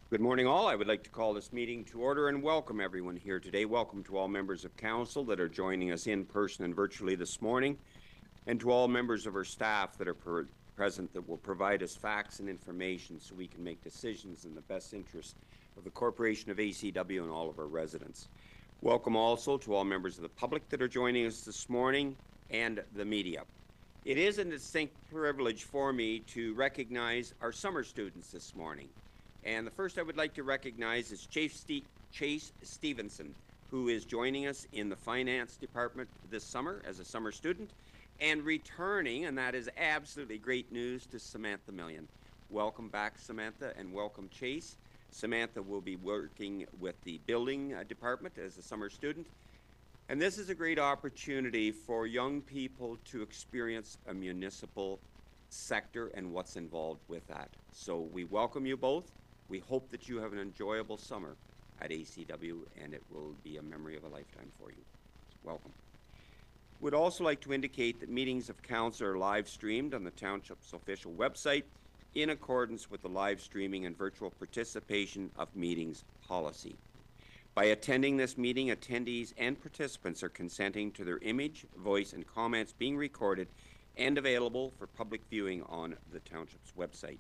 Good morning, all. I would like to call this meeting to order and welcome everyone here today. Welcome to all members of council that are joining us in person and virtually this morning, and to all members of our staff that are present that will provide us facts and information so we can make decisions in the best interest of the Corporation of ACW and all of our residents. Welcome also to all members of the public that are joining us this morning and the media. It is a distinct privilege for me to recognize our summer students this morning. And the first I would like to recognize is Chase Stevenson, who is joining us in the finance department this summer as a summer student, and returning, and that is absolutely great news, to Samantha Million. Welcome back, Samantha, and welcome, Chase. Samantha will be working with the building department as a summer student. And this is a great opportunity for young people to experience a municipal sector and what's involved with that. So we welcome you both. We hope that you have an enjoyable summer at ACW, and it will be a memory of a lifetime for you. Welcome. Would also like to indicate that meetings of council are live streamed on the Township's official website in accordance with the live streaming and virtual participation of meetings policy. By attending this meeting, attendees and participants are consenting to their image, voice, and comments being recorded and available for public viewing on the Township's website.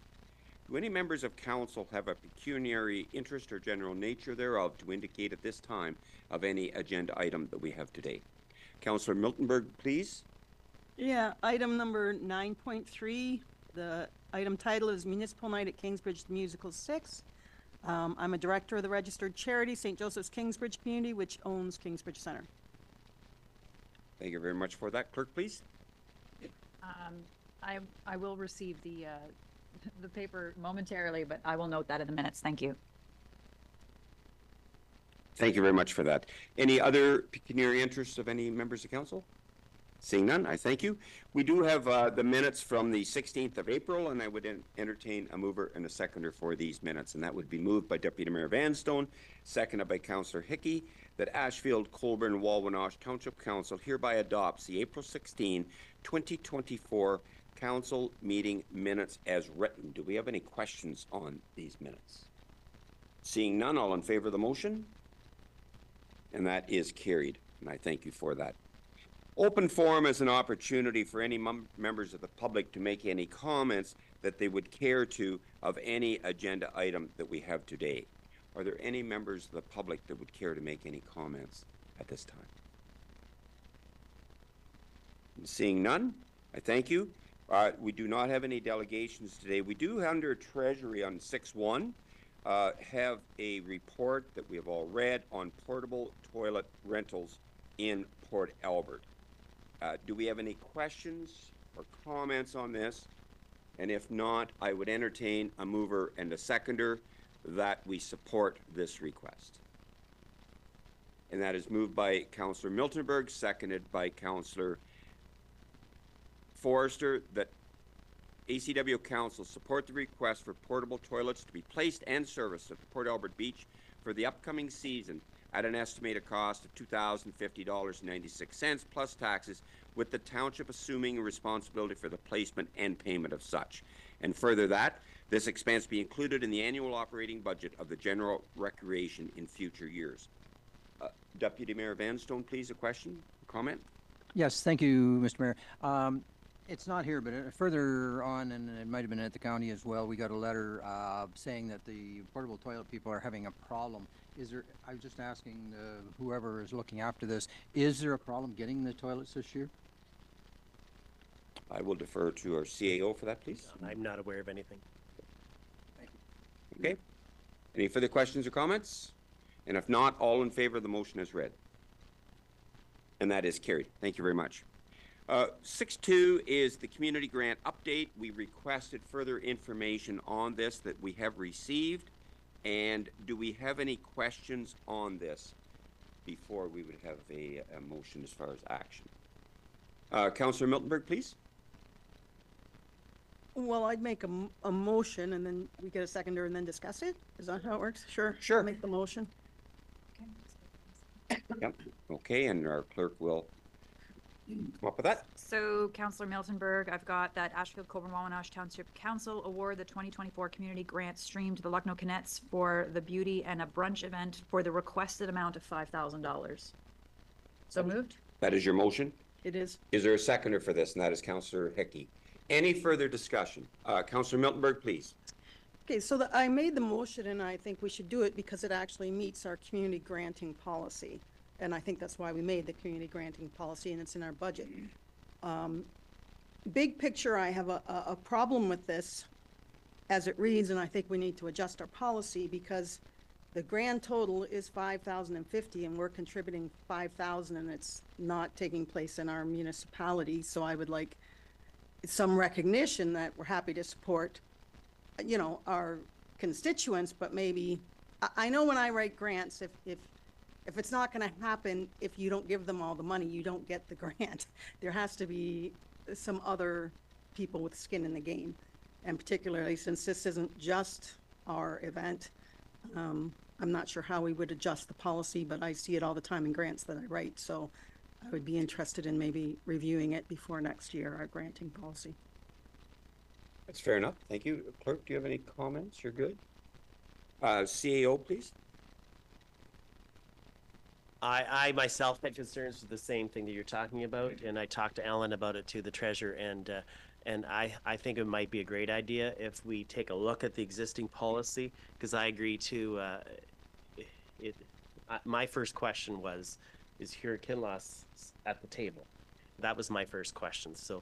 Do any members of council have a pecuniary interest or general nature thereof to indicate at this time of any agenda item that we have today? Councillor Miltenberg, please. Yeah, item number 9.3. The item title is Municipal Night at Kingsbridge Musical 6. I'm a director of the registered charity St. Joseph's Kingsbridge Community, which owns Kingsbridge Center. Thank you very much for that. Clerk, please. I will receive the paper momentarily, but I will note that in the minutes. Thank you. Thank you very much for that. Any other pecuniary interests of any members of council? Seeing none, I thank you. We do have the minutes from the 16th of April, and I would entertain a mover and a seconder for these minutes, and that would be moved by Deputy Mayor Vanstone, seconded by Councillor Hickey, that Ashfield-Colborne-Wawanosh Township Council hereby adopts the April 16, 2024 council meeting minutes as written. Do we have any questions on these minutes? Seeing none, all in favor of the motion? And that is carried, and I thank you for that. Open forum is an opportunity for any members of the public to make any comments that they would care to of any agenda item that we have today. Are there any members of the public that would care to make any comments at this time? Seeing none, I thank you. We do not have any delegations today. We do, under Treasury on 6.1, have a report that we have all read on portable toilet rentals in Port Albert. Do we have any questions or comments on this? And if not, I would entertain a mover and a seconder that we support this request. And that is moved by Councillor Miltenberg, seconded by Councillor Forrester, that ACW Council support the request for portable toilets to be placed and serviced at the Port Albert Beach for the upcoming season at an estimated cost of $2,050.96 plus taxes, with the township assuming responsibility for the placement and payment of such. And further that, this expense be included in the annual operating budget of the general recreation in future years. Deputy Mayor Vanstone, please, a question, a comment? Yes, thank you, Mr. Mayor. It's not here, but further on, and it might have been at the county as well, we got a letter saying that the portable toilet people are having a problem. Is there, I was just asking whoever is looking after this, is there a problem getting the toilets this year? I will defer to our CAO for that, please. I'm not aware of anything. Thank you. Okay. Any further questions or comments? And if not, all in favor of the motion is read. And that is carried. Thank you very much. 6.2 is the community grant update. We requested further information on this that we have received. And do we have any questions on this before we would have a motion as far as action? Councillor Miltenberg, please. Well, I'd make a motion and then we get a seconder and then discuss it. Is that how it works? Sure. Sure. I'll make the motion. Yep. Okay, and our clerk will Come up with that. So Councillor Miltenberg, I've got that Ashfield-Colborne-Wawanosh Township Council award the 2024 community grant stream to the Lucknow Cadets for the beauty and a brunch event for the requested amount of $5,000. So moved? That is your motion. It is. Is there a seconder for this? And that is Councillor Hickey. Any further discussion? Councillor Miltenberg, please. Okay, so I made the motion, and I think we should do it because it actually meets our community granting policy. And I think that's why we made the community granting policy, and it's in our budget. Big picture, I have a problem with this as it reads, and I think we need to adjust our policy because the grand total is $5,050, and we're contributing $5,000, and it's not taking place in our municipality. So I would like some recognition that we're happy to support, you know, our constituents, but maybe, I know when I write grants, if it's not going to happen, if you don't give them all the money, you don't get the grant. There has to be some other people with skin in the game. And particularly since this isn't just our event, I'm not sure how we would adjust the policy, but I see it all the time in grants that I write. So I would be interested in maybe reviewing it before next year, our granting policy. That's fair enough. Thank you. Clerk, do you have any comments? You're good. CAO, please. I myself had concerns with the same thing that you're talking about, and I talked to Alan about it too, the treasurer, and I think it might be a great idea if we take a look at the existing policy, because I agree too. My first question was, is here Kinloss at the table? That was my first question. So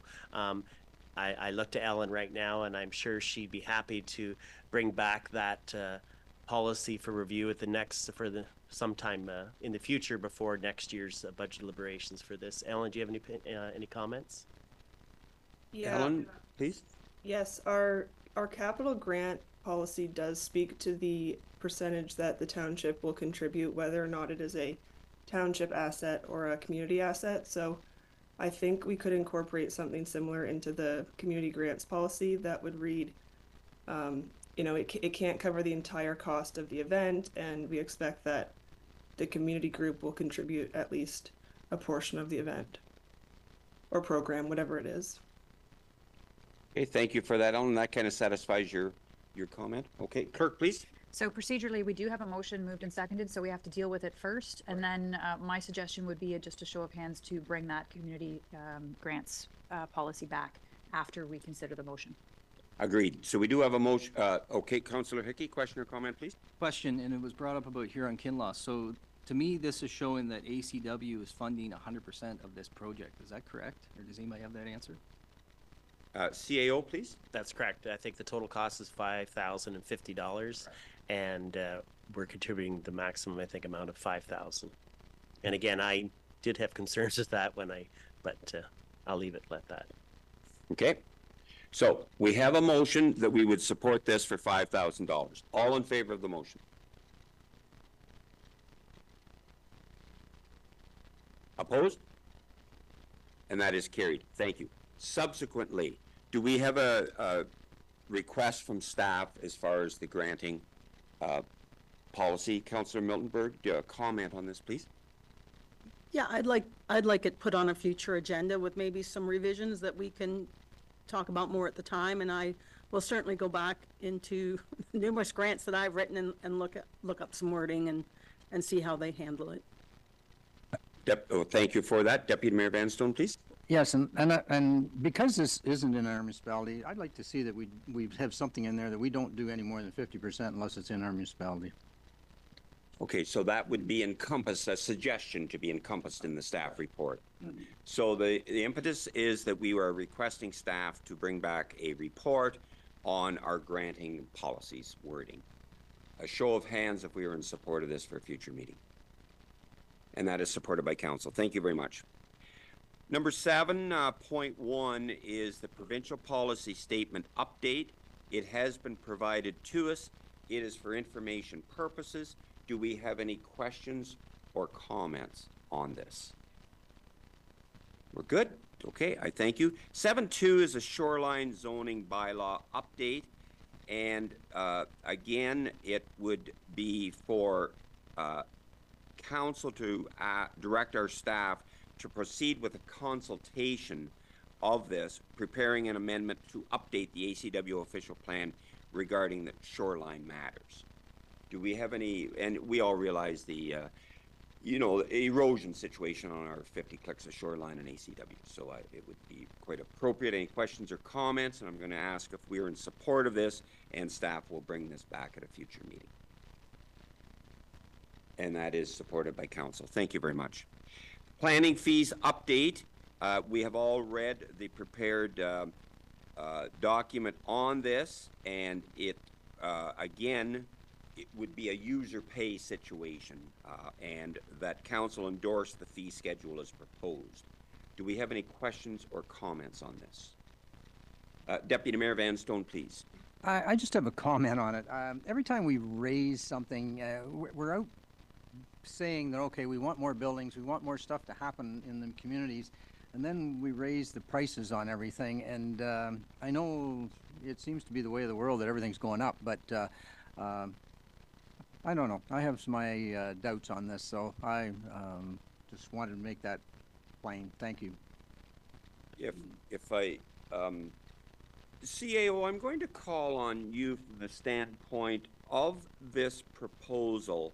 I look to Ellen right now, and I'm sure she'd be happy to bring back that policy for review at the sometime in the future before next year's budget deliberations for this. Ellen, do you have any comments? Yeah. Ellen, please. Yes, our capital grant policy does speak to the percentage that the township will contribute, whether or not it is a township asset or a community asset. So I think we could incorporate something similar into the community grants policy that would read, you know, it can't cover the entire cost of the event, and we expect that the community group will contribute at least a portion of the event or program, whatever it is. Okay, thank you for that, Ellen. That kind of satisfies your comment. Okay, Clerk, please. So procedurally, we do have a motion moved and seconded, so we have to deal with it first. And then my suggestion would be just a show of hands to bring that community grants policy back after we consider the motion. Agreed. So we do have a motion. Okay, Councillor Hickey, question or comment, please? Question, and it was brought up about here on Kinloss. So to me, this is showing that ACW is funding 100% of this project. Is that correct? Or does anybody have that answer? CAO, please. That's correct. I think the total cost is $5,050, and we're contributing the maximum, I think, amount of $5,000. And again, I did have concerns with that but I'll leave it at that. Okay. So we have a motion that we would support this for $5,000. All in favor of the motion? Opposed? And that is carried. Thank you. Subsequently, do we have a request from staff as far as the granting policy? Councillor Miltenberg, do you have a comment on this, please? Yeah, I'd like it put on a future agenda with maybe some revisions that we can talk about more at the time, and I will certainly go back into numerous grants that I've written and look up some wording and see how they handle it. Thank you for that. Deputy Mayor Vanstone, please. Yes, and because this isn't in our municipality, I'd like to see that we have something in there that we don't do any more than 50% unless it's in our municipality. Okay, so that would be a suggestion to be encompassed in the staff report. So the impetus is that we are requesting staff to bring back a report on our granting policies wording. A show of hands if we are in support of this for a future meeting. And that is supported by council. Thank you very much. Number 7.1 is the provincial policy statement update. It has been provided to us. It is for information purposes. Do we have any questions or comments on this? We're good? Okay, I thank you. 7.2 is a shoreline zoning bylaw update. And again, it would be for council to direct our staff to proceed with a consultation of this, preparing an amendment to update the ACW official plan regarding the shoreline matters. Do we have any, and we all realize the, erosion situation on our 50 clicks of shoreline in ACW, so it would be quite appropriate. Any questions or comments? And I'm going to ask if we're in support of this, and staff will bring this back at a future meeting. And that is supported by council. Thank you very much. Planning fees update. We have all read the prepared document on this, and it, again, it would be a user pay situation, and that council endorsed the fee schedule as proposed. Do we have any questions or comments on this? Deputy Mayor Van Stone, please. I just have a comment on it. Every time we raise something, we're out saying that, okay, we want more buildings, we want more stuff to happen in the communities, and then we raise the prices on everything. And I know it seems to be the way of the world that everything's going up, but I don't know. I have my doubts on this, so I just wanted to make that plain. Thank you. If I, CAO, I'm going to call on you from the standpoint of this proposal.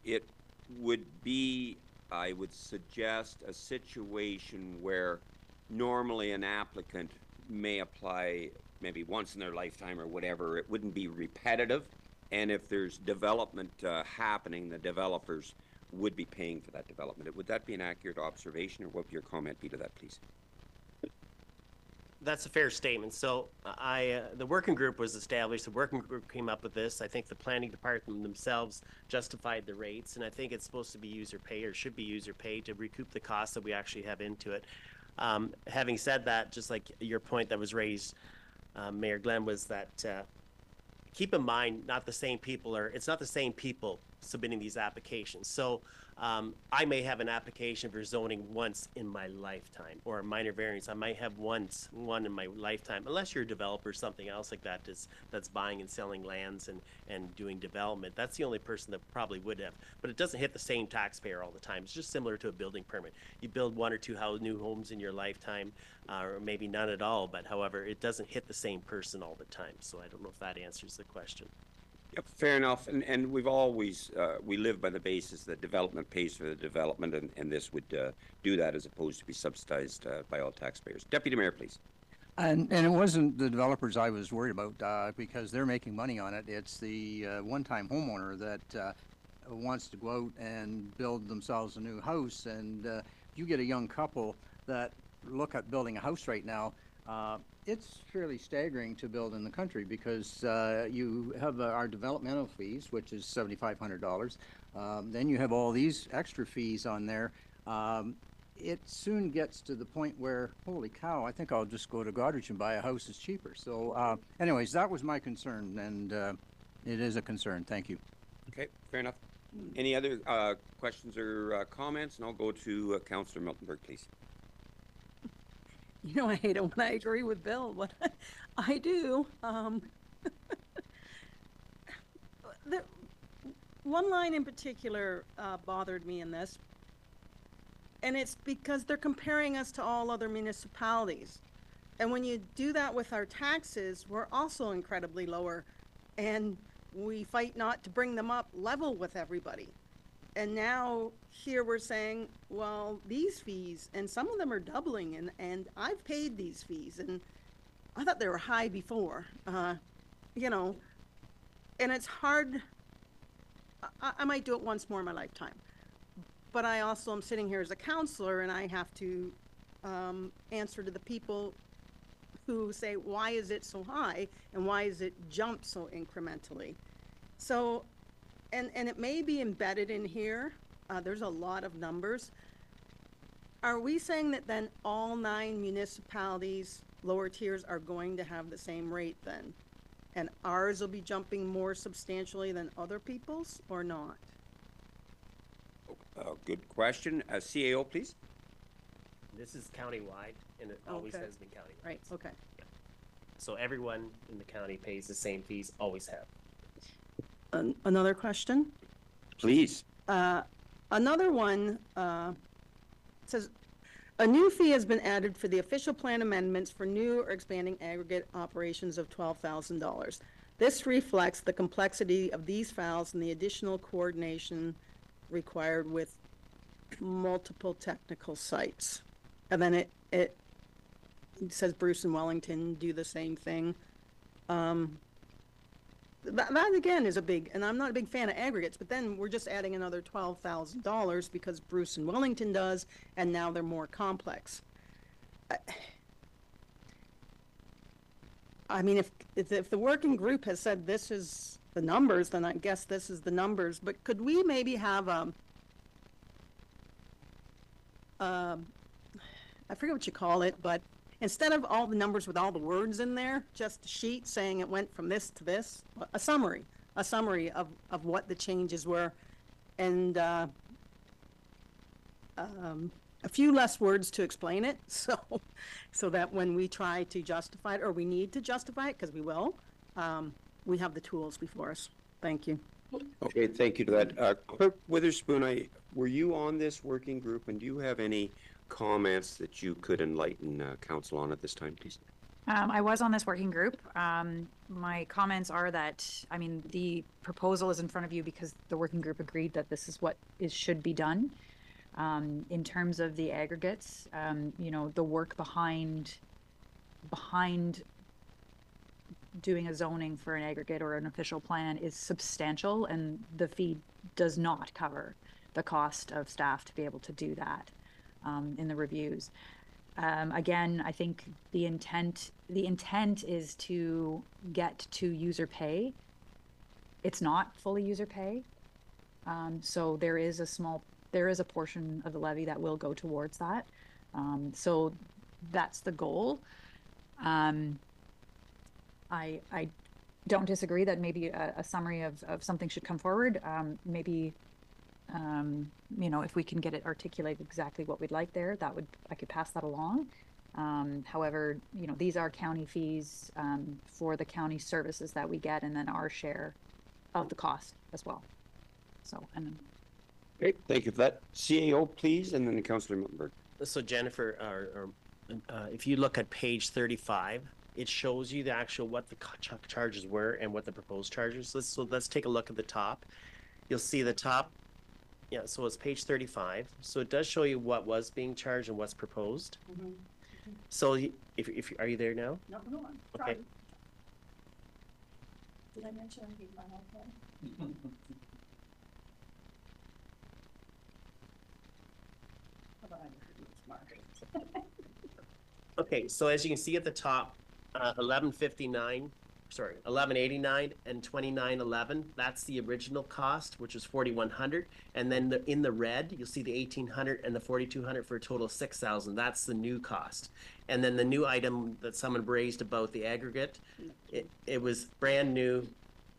It would be, I would suggest, a situation where normally an applicant may apply maybe once in their lifetime or whatever. It wouldn't be repetitive. And if there's development happening, the developers would be paying for that development. Would that be an accurate observation, or what would your comment be to that, please? That's a fair statement. So the working group was established. The working group came up with this. I think the planning department themselves justified the rates, and I think it's supposed to be user pay, or should be user pay, to recoup the costs that we actually have into it. Having said that, just like your point that was raised, Mayor Glenn, was that keep in mind, it's not the same people submitting these applications. So I may have an application for zoning once in my lifetime, or a minor variance. I might have one in my lifetime, unless you're a developer or something else like that that's buying and selling lands and doing development. That's the only person that probably would have. But it doesn't hit the same taxpayer all the time. It's just similar to a building permit. You build 1 or 2 new homes in your lifetime, or maybe none at all, but however, it doesn't hit the same person all the time. So I don't know if that answers the question. Yep, fair enough. And we've always, we live by the basis that development pays for the development, and this would do that as opposed to be subsidized by all taxpayers. Deputy Mayor, please. And it wasn't the developers I was worried about, because they're making money on it. It's the one-time homeowner that wants to go out and build themselves a new house. And you get a young couple that look at building a house right now, it's fairly staggering to build in the country, because you have our developmental fees, which is $7,500. Then you have all these extra fees on there. It soon gets to the point where, holy cow, I think I'll just go to Goderich and buy a house. It's cheaper. So anyways, that was my concern, and it is a concern. Thank you. Okay, fair enough. Any other questions or comments? And I'll go to Councillor Miltenberg, please. You know, I hate it when I agree with Bill, but I do. One line in particular bothered me in this, and it's because they're comparing us to all other municipalities. And when you do that with our taxes, we're also incredibly lower, and we fight not to bring them up level with everybody. And now here we're saying, well, these fees, and some of them are doubling, and I've paid these fees, and I thought they were high before, you know, and it's hard. I might do it once more in my lifetime, but I also am sitting here as a counselor, and I have to answer to the people who say, why is it so high, and why is it jumped so incrementally? So, and it may be embedded in here. There's a lot of numbers. Are we saying that then all 9 municipalities, lower tiers, are going to have the same rate then? And ours will be jumping more substantially than other people's, or not? Good question. CAO, please. This is countywide, and it always Okay. has been countywide. Right, okay. So everyone in the county pays the same fees, always have. Another question? Please. Another one says, a new fee has been added for the official plan amendments for new or expanding aggregate operations of $12,000. This reflects the complexity of these files and the additional coordination required with multiple technical sites. And then it says Bruce and Wellington do the same thing. That again is a big, and I'm not a big fan of aggregates, but then we're just adding another $12,000 because Bruce and Wellington does, and now they're more complex. I mean, if the working group has said this is the numbers, then I guess this is the numbers, but could we maybe have I forget what you call it, but instead of all the numbers with all the words in there, just a sheet saying it went from this to this, a summary of what the changes were, and a few less words to explain it, so that when we try to justify it, or we need to justify it, because we will, we have the tools before us. Thank you. Okay, thank you to that. Clerk Witherspoon, were you on this working group, and do you have any comments that you could enlighten council on at this time, please? I was on this working group. My comments are that, I mean, the proposal is in front of you because the working group agreed that this is what should be done. In terms of the aggregates, you know, the work behind doing a zoning for an aggregate or an official plan is substantial, and the fee does not cover the cost of staff to be able to do that in the reviews. Again, I think the intent is to get to user pay. It's not fully user pay. So there is a portion of the levy that will go towards that. So that's the goal. I don't disagree that maybe a summary of something should come forward. Maybe, you know, if we can get it articulated exactly what we'd like there, I could pass that along. However, you know, these are county fees for the county services that we get, and then our share of the cost as well. So, and Okay, thank you for that. CAO, please, and then Councillor Miltenberg. So Jennifer, if you look at page 35, it shows you the actual what the charges were and what the proposed charges. So let's take a look at the top. You'll see the top. Yeah, so it's page 35. So it does show you what was being charged and what's proposed. Mm-hmm. So if are you there now? No, go on. Okay. Sorry. Did I mention I gave my iPad? Okay, so as you can see at the top, 1189 and 2911, that's the original cost, which was 4100, and then in the red you'll see the 1800 and the 4200 for a total of 6000. That's the new cost. And then the new item that someone raised about the aggregate, it was brand new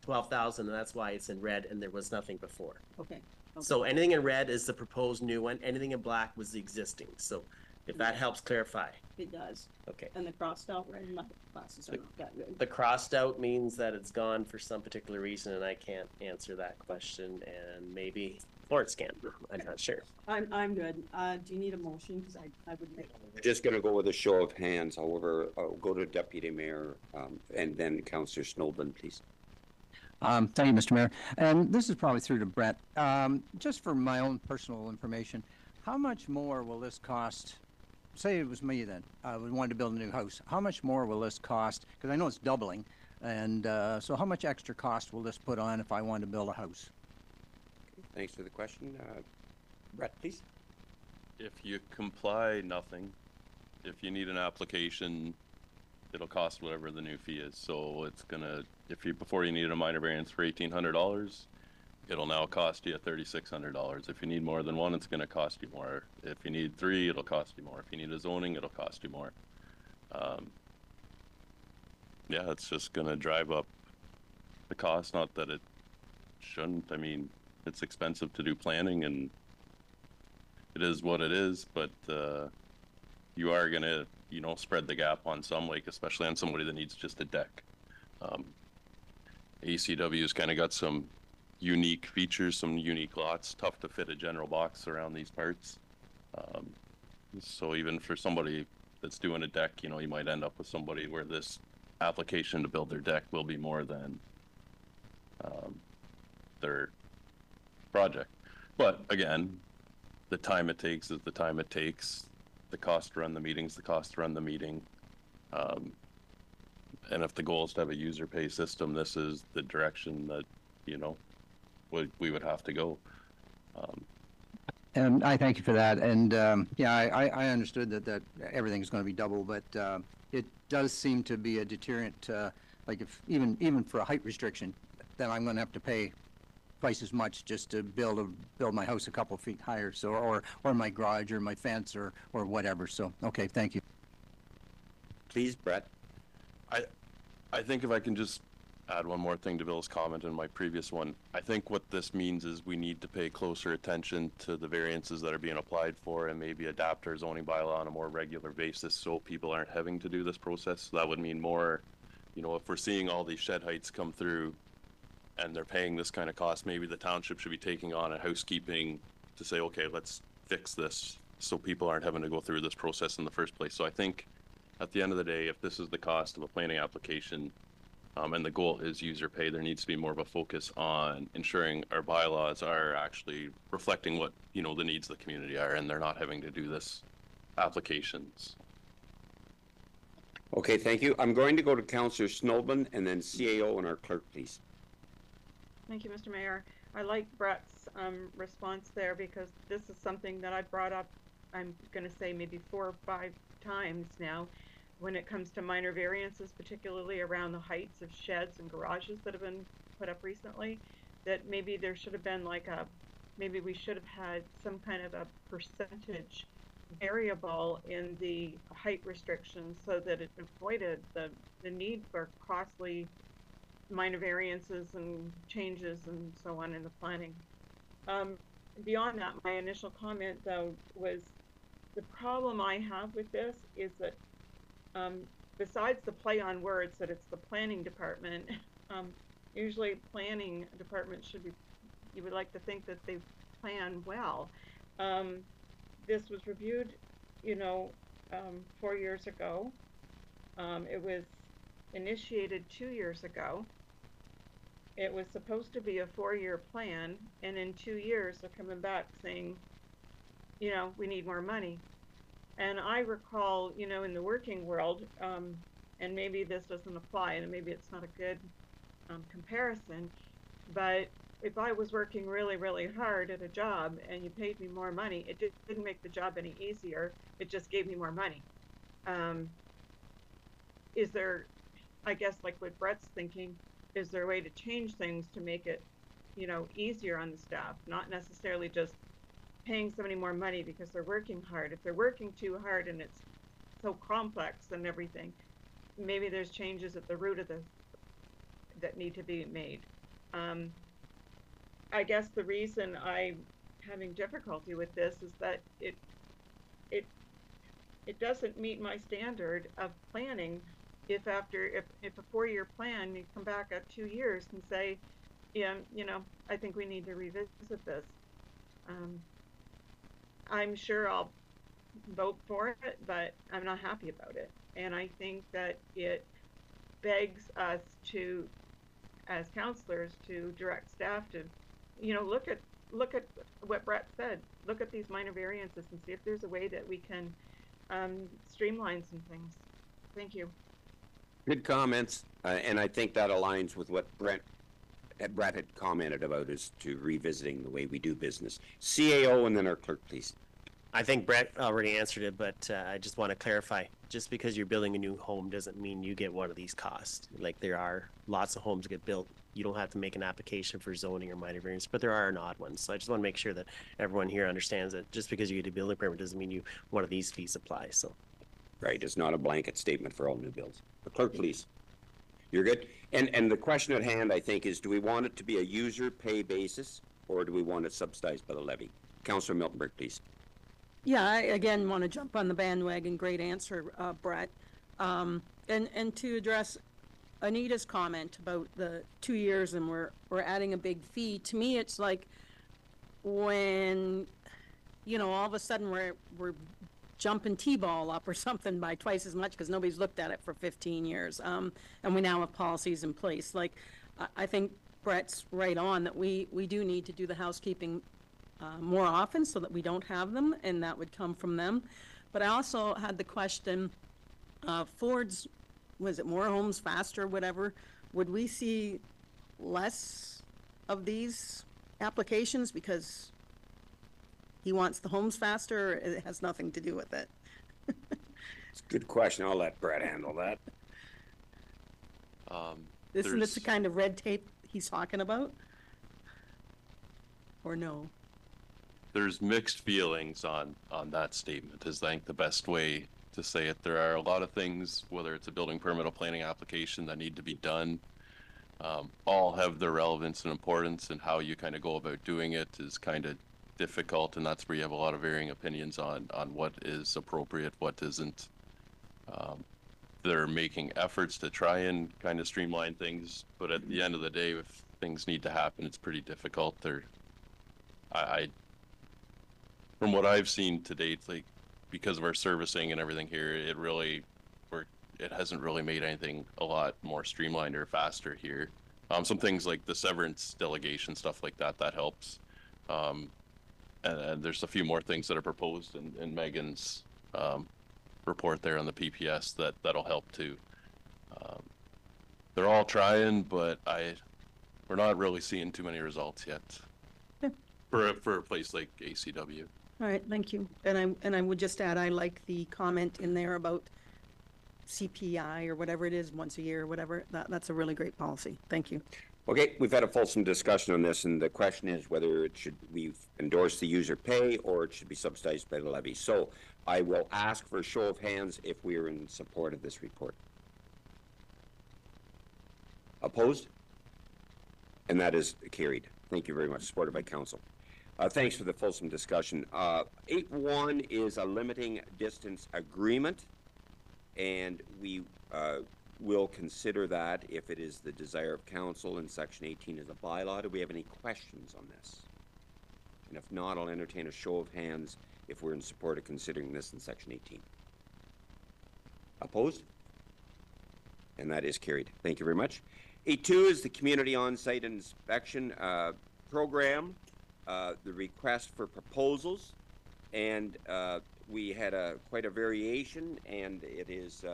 12,000, and that's why it's in red, and there was nothing before. Okay. So anything in red is the proposed new one, anything in black was the existing. So if that helps clarify. It does. Okay. And the crossed out red and my glasses are not that good. The crossed out means that it's gone for some particular reason, and I can't answer that question, and maybe Florence can. I'm not sure. I'm good. Do you need a motion? Because I would make. We're just going to go with a show of hands. However, I'll go to Deputy Mayor and then Councillor Snowden, please. Thank you, Mr. Mayor. And this is probably through to Brett. Just for my own personal information, how much more will this cost? Say it was me then. We wanted to build a new house. How much more will this cost? Because I know it's doubling. And so how much extra cost will this put on if I wanted to build a house? Okay, thanks for the question. Brett, please. If you comply, nothing. If you need an application, it'll cost whatever the new fee is. So it's gonna, before you needed a minor variance for $1,800, it'll now cost you $3,600. If you need more than one, it's gonna cost you more. If you need three, it'll cost you more. If you need a zoning, it'll cost you more. Yeah, it's just gonna drive up the cost. Not that it shouldn't. I mean, it's expensive to do planning, and it is what it is. But you are gonna, you know, spread the gap on some, like especially on somebody that needs just a deck. ACW's kind of got some unique features, some unique lots, tough to fit a general box around these parts. So even for somebody that's doing a deck, you know, you might end up with somebody where this application to build their deck will be more than their project. But again, the time it takes is the time it takes. The cost to run the meetings, the cost to run the meeting. And if the goal is to have a user pay system, this is the direction that, you know, we would have to go. And I thank you for that. And yeah, I understood that everything's going to be double, but it does seem to be a deterrent. Like if even for a height restriction, then I'm going to have to pay twice as much just to build my house a couple feet higher. So or my garage or my fence or whatever. So okay, thank you. Please, Brett. I think if I can just add one more thing to Bill's comment in my previous one, I think what this means is we need to pay closer attention to the variances that are being applied for and maybe adapt our zoning bylaw on a more regular basis so people aren't having to do this process. So that would mean more, you know, if we're seeing all these shed heights come through and they're paying this kind of cost, maybe the township should be taking on a housekeeping to say, okay, let's fix this so people aren't having to go through this process in the first place. So I think at the end of the day, if this is the cost of a planning application, and the goal is user pay, there needs to be more of a focus on ensuring our bylaws are actually reflecting what, you know, the needs of the community are, and they're not having to do this applications. Okay, thank you. I'm going to go to Councillor Snowden and then CAO and our clerk, please. Thank you, Mr. Mayor. I like Brett's response there because this is something that I brought up, I'm going to say maybe 4 or 5 times now, when it comes to minor variances, particularly around the heights of sheds and garages that have been put up recently, that maybe there should have been like maybe we should have had some kind of a percentage variable in the height restrictions so that it avoided the need for costly minor variances and changes and so on in the planning. Beyond that, my initial comment though was the problem I have with this is that besides the play on words that it's the planning department, usually planning department should be, you would like to think that they plan well. This was reviewed, you know, 4 years ago. It was initiated 2 years ago. It was supposed to be a 4-year plan, and in 2 years they're coming back saying, you know, we need more money. And I recall, you know, in the working world, and maybe this doesn't apply, and maybe it's not a good comparison, but if I was working really, really hard at a job and you paid me more money, it didn't make the job any easier. It just gave me more money. Is there, I guess, like what Brett's thinking, is there a way to change things to make it, you know, easier on the staff, not necessarily just paying somebody more money because they're working hard. If they're working too hard and it's so complex and everything, maybe there's changes at the root of that need to be made. I guess the reason I'm having difficulty with this is that it doesn't meet my standard of planning. If a 4-year plan, you come back at 2 years and say, yeah, you know, I think we need to revisit this. I'm sure I'll vote for it, but I'm not happy about it. And I think that it begs us to, as counselors, to direct staff to, you know, look at what Brett said. Look at these minor variances and see if there's a way that we can streamline some things. Thank you. Good comments, and I think that aligns with what Brett had commented about, is to revisiting the way we do business. CAO and then our clerk, please. I think Brett already answered it, but I just want to clarify. Just because you're building a new home doesn't mean you get one of these costs. Like, there are lots of homes get built. You don't have to make an application for zoning or minor variance, but there are an odd ones. So I just want to make sure that everyone here understands that just because you get a building permit doesn't mean one of these fees apply. So, Right, it's not a blanket statement for all new builds. The clerk, please. You're good? And the question at hand, I think, is do we want it to be a user pay basis or do we want it subsidized by the levy? Councillor Miltenberg, please. Yeah, I again want to jump on the bandwagon. Great answer, Brett. And to address Anita's comment about the 2 years and we're adding a big fee, to me, it's like when, you know, all of a sudden we're jumping T-ball up or something by twice as much because nobody's looked at it for 15 years. And we now have policies in place. Like, I think Brett's right on that we do need to do the housekeeping more often so that we don't have them, and that would come from them. But I also had the question, Ford's, was it more homes faster, whatever, would we see less of these applications because he wants the homes faster, or it has nothing to do with it? It's a good question. I'll let Brett handle that. Isn't this the kind of red tape he's talking about? Or no? There's mixed feelings on that statement is I think the best way to say it. There are a lot of things, whether it's a building permit or planning application, that need to be done. All have their relevance and importance, and how you kind of go about doing it is kind of difficult, and that's where you have a lot of varying opinions on what is appropriate, what isn't. They're making efforts to try and kind of streamline things, but at the end of the day, if things need to happen, it's pretty difficult. From what I've seen to date, like, because of our servicing and everything here, it hasn't really made anything a lot more streamlined or faster here. Some things like the severance delegation, stuff like that helps. And there's a few more things that are proposed in Megan's report there on the PPS that'll help too. They're all trying, but we're not really seeing too many results yet. Yeah. For a place like ACW. All right, thank you. And I would just add, I like the comment in there about CPI or whatever it is, once a year or whatever. That's a really great policy. Thank you. Okay, we've had a fulsome discussion on this, and the question is whether we endorse the user pay or it should be subsidized by the levy. So I will ask for a show of hands if we are in support of this report. Opposed? And that is carried. Thank you very much. Supported by council. Thanks for the fulsome discussion. 8.1 is a limiting distance agreement, and we will consider that if it is the desire of council, and section 18 is a bylaw. Do we have any questions on this? And if not, I'll entertain a show of hands if we're in support of considering this in section 18. Opposed? And that is carried. Thank you very much. 8.2 is the community on-site inspection program. The request for proposals, and we had quite a variation, and it is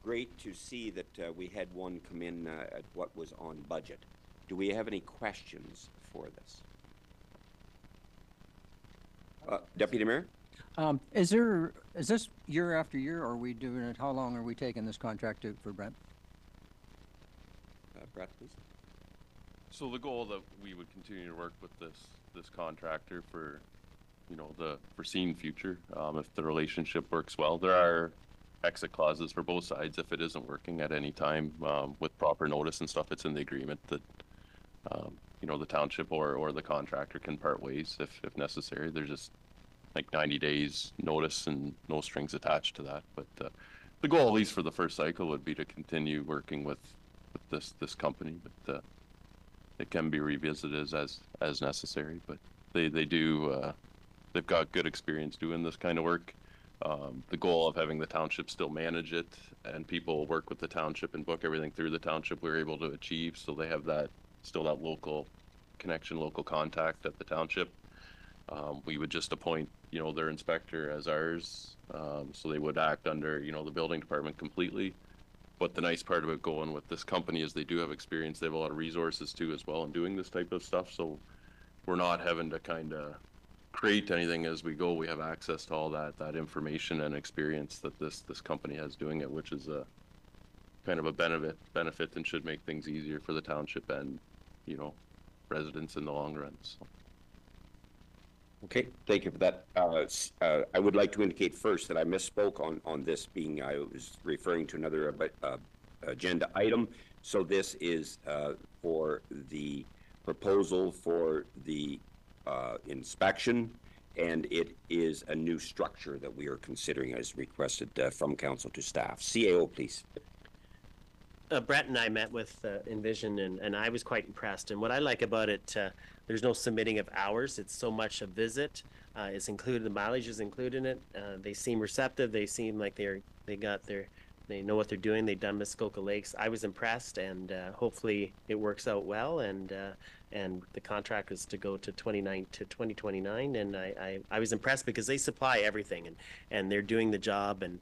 great to see that we had one come in at what was on budget. Do we have any questions for this? Deputy Mayor? Is this year after year, or are we doing it? How long are we taking this contract for Brent? Brett, please. So the goal that we would continue to work with this contractor for, the foreseen future, if the relationship works well. There are exit clauses for both sides if it isn't working at any time, with proper notice and stuff. It's in the agreement that, the township or the contractor can part ways if necessary. There's just like 90 days notice and no strings attached to that. But the goal, at least for the first cycle, would be to continue working with this company. But it can be revisited as necessary. But they do they've got good experience doing this kind of work. The goal of having the township still manage it and people work with the township and book everything through the township, we're able to achieve. So they have that local connection, local contact at the township. We would just appoint, their inspector as ours. So they would act under, the building department completely. But the nice part about going with this company is they do have experience. They have a lot of resources too as well in doing this type of stuff. So we're not having to kind of create anything as we go. We have access to all that information and experience that this company has doing it, which is a kind of a benefit and should make things easier for the township and, residents in the long run. So. Okay, thank you for that. I would like to indicate first that I misspoke on this being, I was referring to another agenda item. So this is for the proposal for the inspection, and it is a new structure that we are considering as requested from council to staff. CAO, please. Brett and I met with Envision, and I was quite impressed. And what I like about it, there's no submitting of hours. It's so much a visit. It's included. The mileage is included in it. They seem receptive. They seem like they know what they're doing. They've done Muskoka Lakes. I was impressed, and hopefully it works out well. And the contract is to go to 2029. And I was impressed because they supply everything, and they're doing the job. And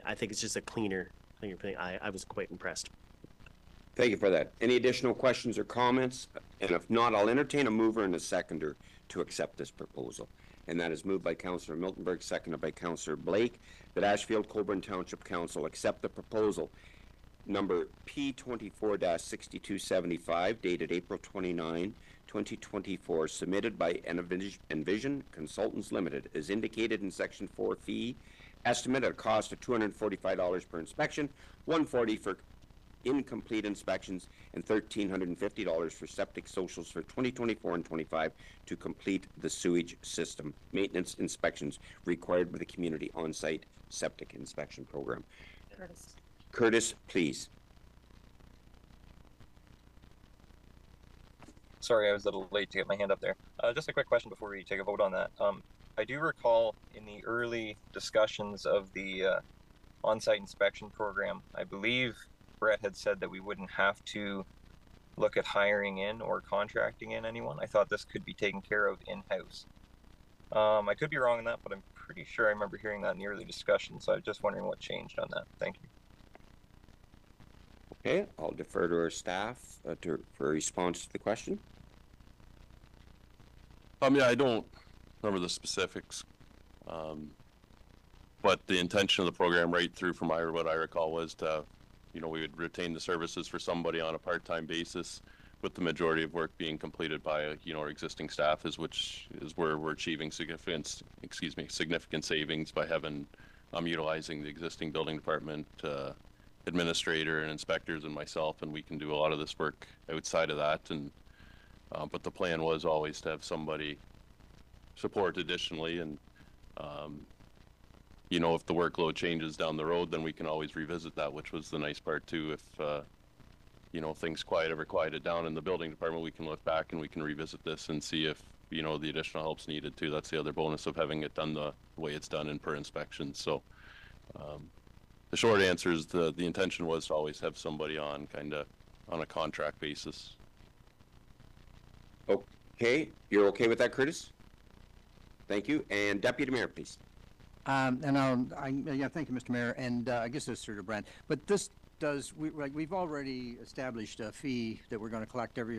I think it's just a cleaner thing. I was quite impressed. Thank you for that. Any additional questions or comments? And if not, I'll entertain a mover and a seconder to accept this proposal. And that is moved by Councillor Miltenberg, seconded by Councillor Blake, that Ashfield-Colborne Township Council accept the proposal number P24-6275, dated April 29, 2024, submitted by Envision Consultants Limited, as indicated in Section 4 fee estimate at a cost of $245 per inspection, $140 for incomplete inspections, and $1,350 for septic socials for 2024 and 25 to complete the sewage system maintenance inspections required by the community on-site septic inspection program. Curtis, please. Sorry, I was a little late to get my hand up there. Just a quick question before we take a vote on that. I do recall in the early discussions of the on-site inspection program, I believe Brett had said that we wouldn't have to look at hiring in or contracting in anyone. I thought this could be taken care of in-house. I could be wrong on that, but I'm pretty sure I remember hearing that in the early discussion, so I'm just wondering what changed on that. Thank you. Okay, I'll defer to our staff for a response to the question. Yeah, I don't remember the specifics, but the intention of the program right through from what I recall was to, we would retain the services for somebody on a part-time basis, with the majority of work being completed by, our existing staff, which is where we're achieving significant savings by having, utilizing the existing building department, administrator and inspectors and myself, and we can do a lot of this work outside of that. And but the plan was always to have somebody support additionally, and if the workload changes down the road, then we can always revisit that, which was the nice part too. If things quieted down in the building department, we can look back and we can revisit this and see if the additional help's needed too. That's the other bonus of having it done the way it's done in per inspection. So the short answer is the intention was to always have somebody on a contract basis. Okay, you're okay with that, Curtis? Thank you. And Deputy Mayor, please. Thank you, Mr. Mayor, and I guess this is sort of Brad, but this we've already established a fee that we're going to collect every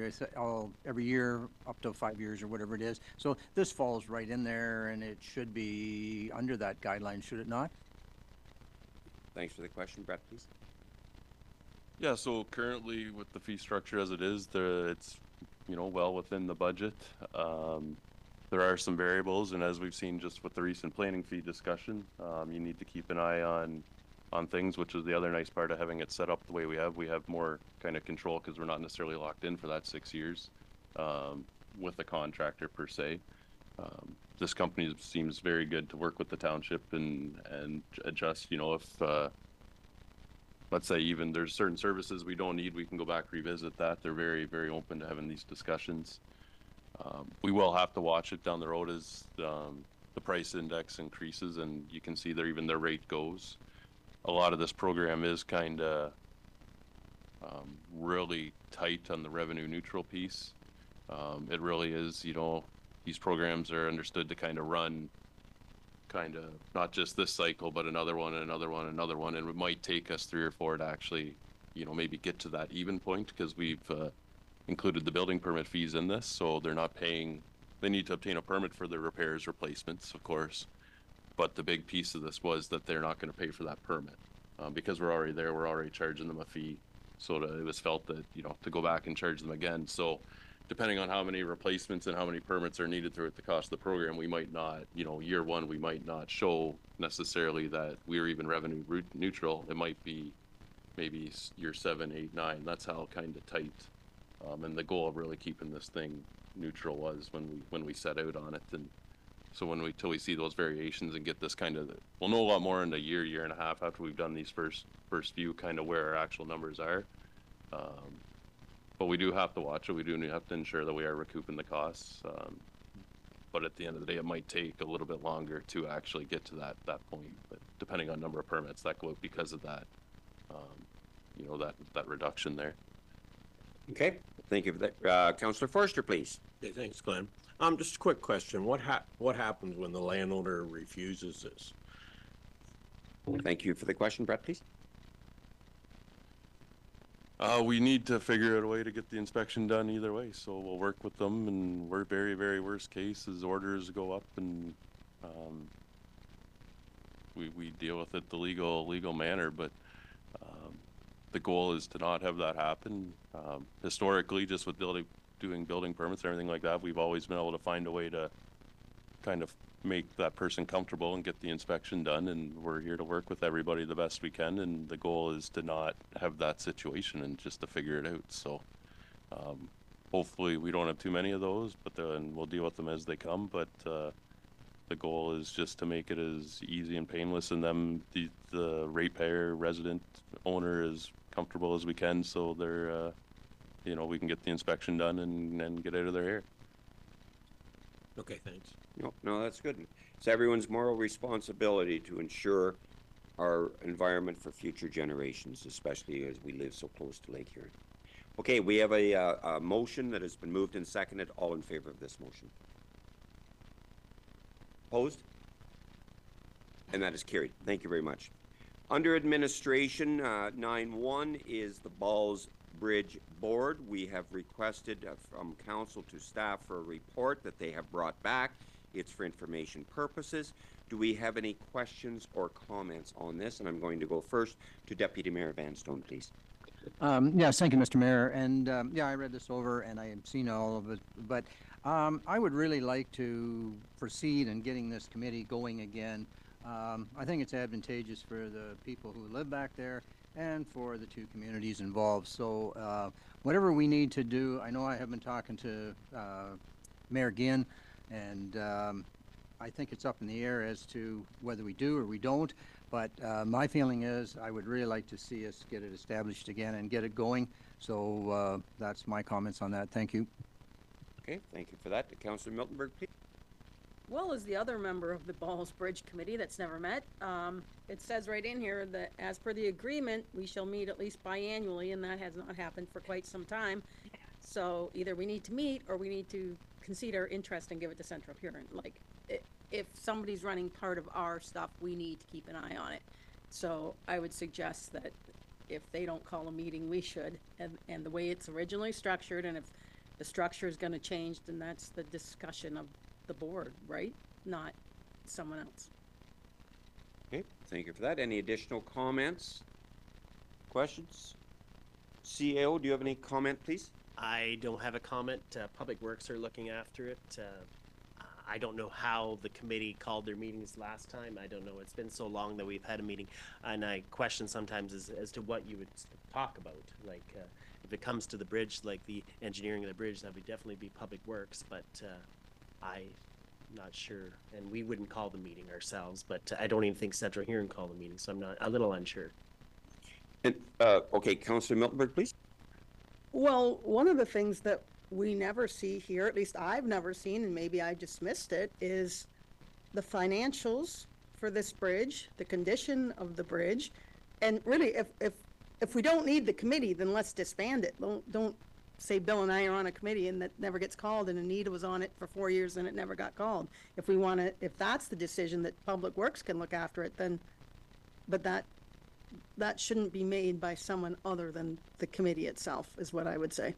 year up to 5 years or whatever it is. So this falls right in there, and it should be under that guideline, should it not? Thanks for the question, Brett, please. Yeah, so currently with the fee structure as it is, it's well within the budget. There are some variables, and as we've seen just with the recent planning fee discussion, you need to keep an eye on things, which is the other nice part of having it set up the way we have. We have more kind of control because we're not necessarily locked in for that 6 years with a contractor per se. This company seems very good to work with the township and adjust, if let's say even there's certain services we don't need, we can go back, revisit that. They're very, very open to having these discussions. We will have to watch it down the road as the price index increases, and you can see their rate goes. A lot of this program is kind of really tight on the revenue neutral piece. It really is, these programs are understood to kind of run not just this cycle, but another one and another one and another one. And it might take us 3 or 4 to actually, maybe get to that even point, because we've included the building permit fees in this. So they're not paying, they need to obtain a permit for their repairs, replacements, of course. But the big piece of this was that they're not going to pay for that permit because we're already there. We're already charging them a fee. So it was felt that, to go back and charge them again. So depending on how many replacements and how many permits are needed throughout the cost of the program, we might not, year one, we might not show necessarily that we're even revenue neutral. It might be maybe year 7, 8, 9. That's how kind of tight. And the goal of really keeping this thing neutral was when we set out on it. And so till we see those variations and get this we'll know a lot more in a year and a half after we've done these first few, kind of where our actual numbers are. But we do have to watch it. We do have to ensure that we are recouping the costs. But at the end of the day, it might take a little bit longer to actually get to that point. But depending on number of permits that go out because of that, you know, that reduction there. Okay, thank you for that. Councillor Forster, please. Okay, thanks, Glenn. Just a quick question. What happens when the landowner refuses this? Thank you for the question. Brett, please. We need to figure out a way to get the inspection done either way. So we'll work with them, and we're very, very worst case is orders go up, and we deal with it the legal manner. But the goal is to not have that happen. Historically, just with doing building permits and everything like that, we've always been able to find a way to kind of make that person comfortable and get the inspection done, and we're here to work with everybody the best we can, and the goal is to not have that situation and just to figure it out. So hopefully we don't have too many of those, but then we'll deal with them as they come. But the goal is just to make it as easy and painless, and them the ratepayer, resident, owner, as comfortable as we can, so they're you know, we can get the inspection done and get out of their hair. Okay, thanks. No, that's good. It's everyone's moral responsibility to ensure our environment for future generations, especially as we live so close to Lake Huron. Okay, we have a motion that has been moved and seconded. All in favor of this motion? Opposed? And that is carried. Thank you very much. Under administration, 9.1 is the Balls Bridge Board. We have requested from council to staff for a report that they have brought back. It's for information purposes. Do we have any questions or comments on this? And I'm going to go first to Deputy Mayor Vanstone, please. Yes, thank you, Mr. Mayor. And yeah, I read this over and I have seen all of it. But I would really like to proceed in getting this committee going again. I think it's advantageous for the people who live back there and for the two communities involved. So whatever we need to do, I know I have been talking to Mayor Ginn, and I think it's up in the air as to whether we do or we don't. But my feeling is I would really like to see us get it established again and get it going. So that's my comments on that. Thank you. Okay, thank you for that. Councillor Miltenberg, please. Well, as the other member of the Balls Bridge Committee that's never met, it says right in here that as per the agreement, we shall meet at least biannually, and that has not happened for quite some time. So either we need to meet or we need to concede our interest and give it to Central Huron. Like, if somebody's running part of our stuff, we need to keep an eye on it. So I would suggest that if they don't call a meeting, we should. And the way it's originally structured, and if the structure is going to change, then that's the discussion of the board, right? Not someone else. Okay, thank you for that. Any additional comments? Questions? CAO, do you have any comment, please? I don't have a comment. Public Works are looking after it. I don't know how the committee called their meetings last time. I don't know. It's been so long that we've had a meeting, and I question sometimes as to what you would talk about. Like if it comes to the bridge, like the engineering of the bridge, that would definitely be Public Works. But I'm not sure, and we wouldn't call the meeting ourselves. But I don't even think Central Huron called the meeting, so I'm not a little unsure. And okay, Councillor Miltenberg, please. Well, one of the things that we never see here, at least I've never seen, and maybe I just missed it, is the financials for this bridge, the condition of the bridge. And really, if we don't need the committee, then let's disband it. Don't say Bill and I are on a committee and that never gets called, and Anita was on it for 4 years and it never got called. If we want to, if that's the decision that Public Works can look after it, then, but that shouldn't be made by someone other than the committee itself, is what I would say.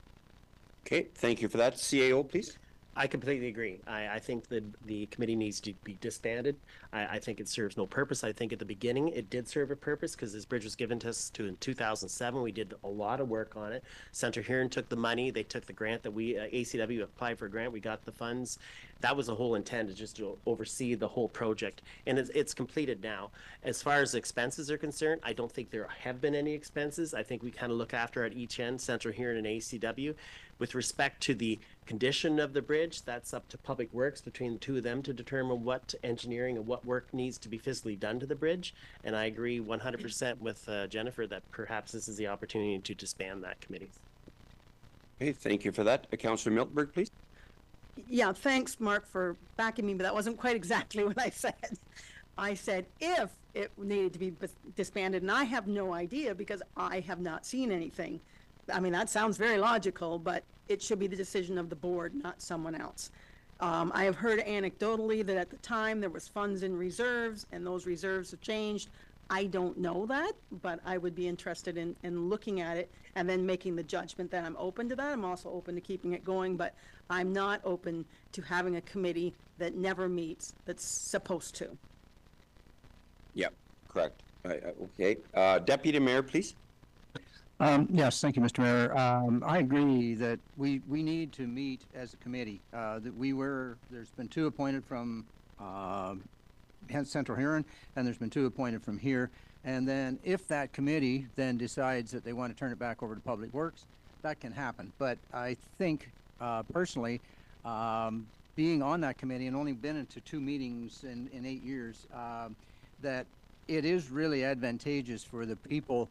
Okay, thank you for that. CAO, please. I completely agree. I think that the committee needs to be disbanded. I think it serves no purpose. I think at the beginning it did serve a purpose because this bridge was given to us in 2007. We did a lot of work on it. Central Huron took the money. They took the grant that we, ACW applied for a grant. We got the funds. That was the whole intent, is just to oversee the whole project. And it's completed now. As far as expenses are concerned, I don't think there have been any expenses. I think we kind of look after at each end, Central Huron and ACW. With respect to the condition of the bridge, that's up to Public Works between the two of them to determine what engineering and what work needs to be physically done to the bridge. And I agree 100% with Jennifer that perhaps this is the opportunity to disband that committee. Okay, thank you for that. Councillor Miltenberg, please. Yeah, thanks, Mark, for backing me, but that wasn't quite exactly what I said. I said if it needed to be disbanded, and I have no idea because I have not seen anything. I mean, that sounds very logical, but it should be the decision of the board, not someone else. I have heard anecdotally that at the time there was funds in reserves and those reserves have changed. I don't know that, but I would be interested in looking at it and then making the judgment that I'm open to that. I'm also open to keeping it going, but I'm not open to having a committee that never meets that's supposed to. Yep, correct. Okay. Deputy Mayor, please. Yes, thank you, Mr. Mayor. I agree that we need to meet as a committee. There's been 2 appointed from Central Huron, and there's been 2 appointed from here. And then if that committee then decides that they want to turn it back over to Public Works, that can happen. But I think personally, being on that committee and only been into 2 meetings in 8 years, that it is really advantageous for the people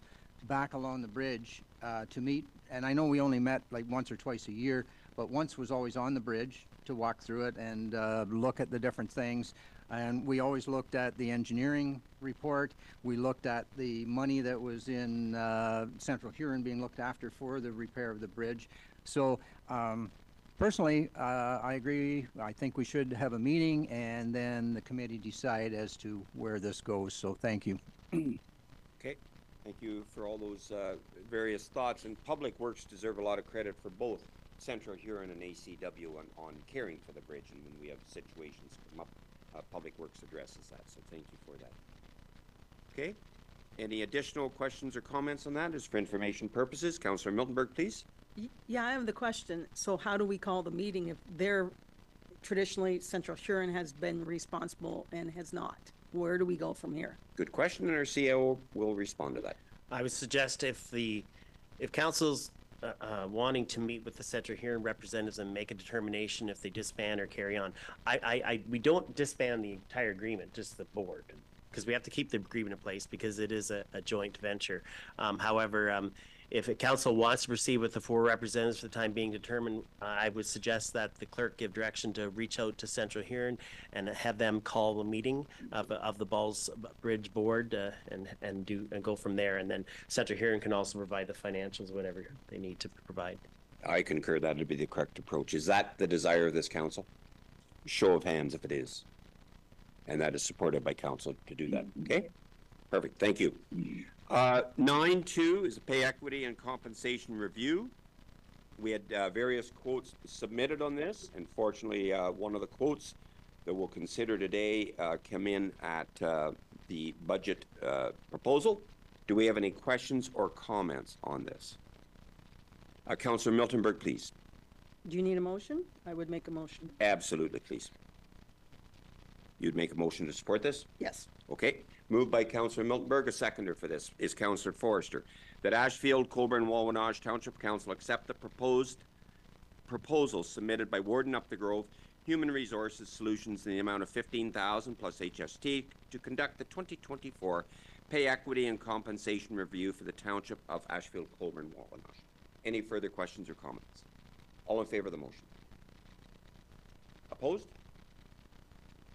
back along the bridge to meet. And I know we only met like once or twice a year, but once was always on the bridge to walk through it and look at the different things. And we always looked at the engineering report. We looked at the money that was in Central Huron being looked after for the repair of the bridge. So personally, I agree. I think we should have a meeting and then the committee decide as to where this goes. So thank you. Okay. Thank you for all those various thoughts. And Public Works deserve a lot of credit for both Central Huron and ACW on caring for the bridge. And when we have situations come up, Public Works addresses that. So thank you for that. Okay. Any additional questions or comments on that? Just for information purposes, Councillor Miltenberg, please. Yeah, I have the question. So how do we call the meeting if they're traditionally Central Huron has been responsible and has not? Where do we go from here? Good question, and our CEO will respond to that. I would suggest if council's wanting to meet with the Central Huron representatives and make a determination if they disband or carry on, we don't disband the entire agreement, just the board, because we have to keep the agreement in place because it is a joint venture. However, if a council wants to proceed with the 4 representatives for the time being determined, I would suggest that the clerk give direction to reach out to Central Huron and have them call a meeting of the Balls Bridge Board and go from there. And then Central Huron can also provide the financials, whatever they need to provide. I concur that would be the correct approach. Is that the desire of this council? Show of hands if it is. And that is supported by council to do that. Okay? Perfect. Thank you. 9.2 is a pay equity and compensation review. We had various quotes submitted on this. Unfortunately, one of the quotes that we'll consider today came in at the budget proposal. Do we have any questions or comments on this? Councillor Miltenberg, please. Do you need a motion? I would make a motion. Absolutely, please. You'd make a motion to support this? Yes. Okay. Moved by Councillor Miltenberg. A seconder for this is Councillor Forrester. That Ashfield-Colborne-Wawanosh Township Council accept the proposal submitted by Warden Up the Grove Human Resources Solutions in the amount of $15,000 plus HST to conduct the 2024 Pay Equity and Compensation Review for the Township of Ashfield-Colborne-Wawanosh. Any further questions or comments? All in favor of the motion? Opposed?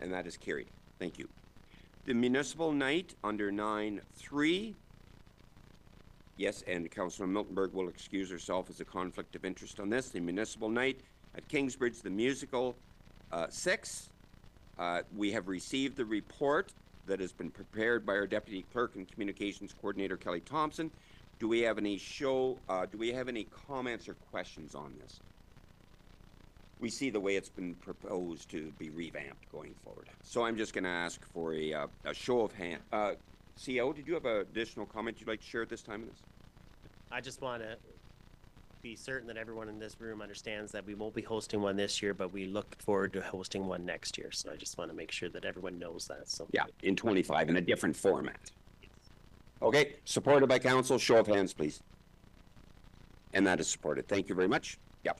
And that is carried. Thank you. The municipal night under 9.3. Yes, and Councillor Miltenberg will excuse herself as a conflict of interest on this. The municipal night at Kingsbridge, the musical 6. We have received the report that has been prepared by our Deputy Clerk and Communications Coordinator, Kelly Thompson. Do we have any comments or questions on this? We see the way it's been proposed to be revamped going forward. So I'm just going to ask for a show of hands. CO, did you have an additional comment you'd like to share at this time in this? I just want to be certain that everyone in this room understands that we won't be hosting one this year, but we look forward to hosting one next year. So I just want to make sure that everyone knows that. So yeah, in 25 in a different format. Okay, supported by council. Show of hands, please. And that is supported. Thank you very much. Yep.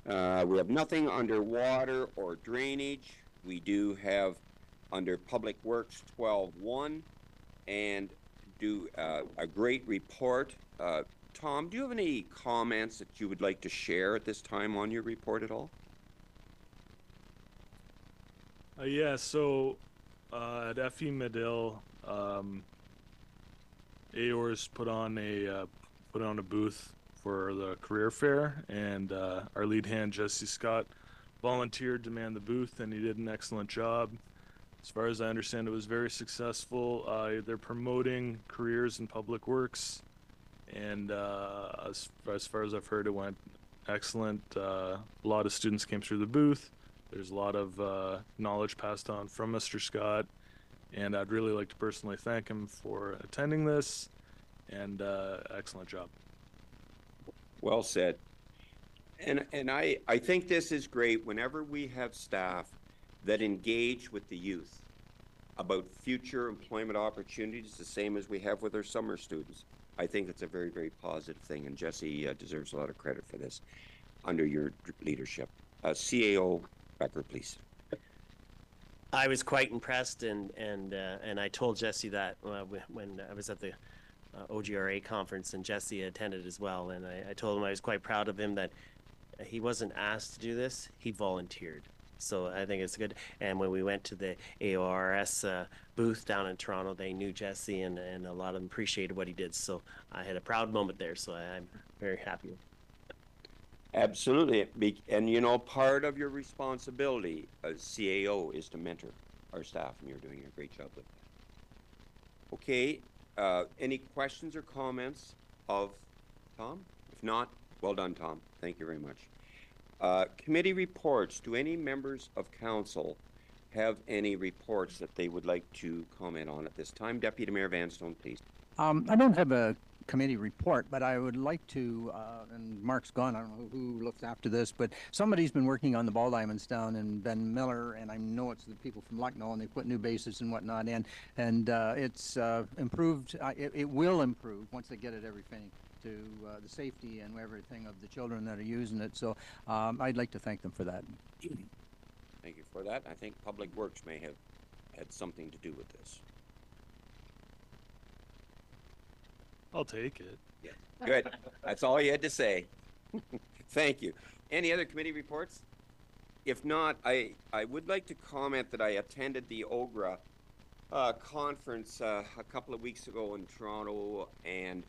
We have nothing under water or drainage. We do have under Public Works 12.1 and do a great report. Tom, do you have any comments that you would like to share at this time on your report at all? Yeah, so at FE Medill, AOR's put on a booth for the career fair, and our lead hand Jesse Scott volunteered to man the booth, and he did an excellent job. As far as I understand, it was very successful. They're promoting careers in public works, and as far as I've heard, it went excellent. A lot of students came through the booth. There's a lot of knowledge passed on from Mr. Scott, and I'd really like to personally thank him for attending this, and excellent job. Well said. And I think this is great whenever we have staff that engage with the youth about future employment opportunities, the same as we have with our summer students. I think it's a very, very positive thing, and Jesse deserves a lot of credit for this under your leadership. CAO Becker, please. I was quite impressed, and I told Jesse that when I was at the OGRA conference, and Jesse attended as well, and I told him I was quite proud of him that he wasn't asked to do this, he volunteered. So I think it's good. And when we went to the AORS booth down in Toronto, they knew Jesse, and a lot of them appreciated what he did. So I had a proud moment there, so I'm very happy. Absolutely. And you know, part of your responsibility as CAO is to mentor our staff, and you're doing a great job with that. Okay, any questions or comments of Tom? If not, well done, Tom. Thank you very much. Committee reports. Do any members of council have any reports that they would like to comment on at this time? Deputy Mayor Vanstone, please. I don't have a committee report, but I would like to, and Mark's gone, I don't know who looks after this, but somebody's been working on the ball diamonds down in Ben Miller, and I know it's the people from Lucknow, and they put new bases and whatnot in, and it's improved, it will improve once they get it everything to the safety and everything of the children that are using it, so I'd like to thank them for that. Thank you for that. I think Public Works may have had something to do with this. I'll take it. Yeah. Good. That's all you had to say. Thank you. Any other committee reports? If not, I would like to comment that I attended the OGRA conference a couple of weeks ago in Toronto, and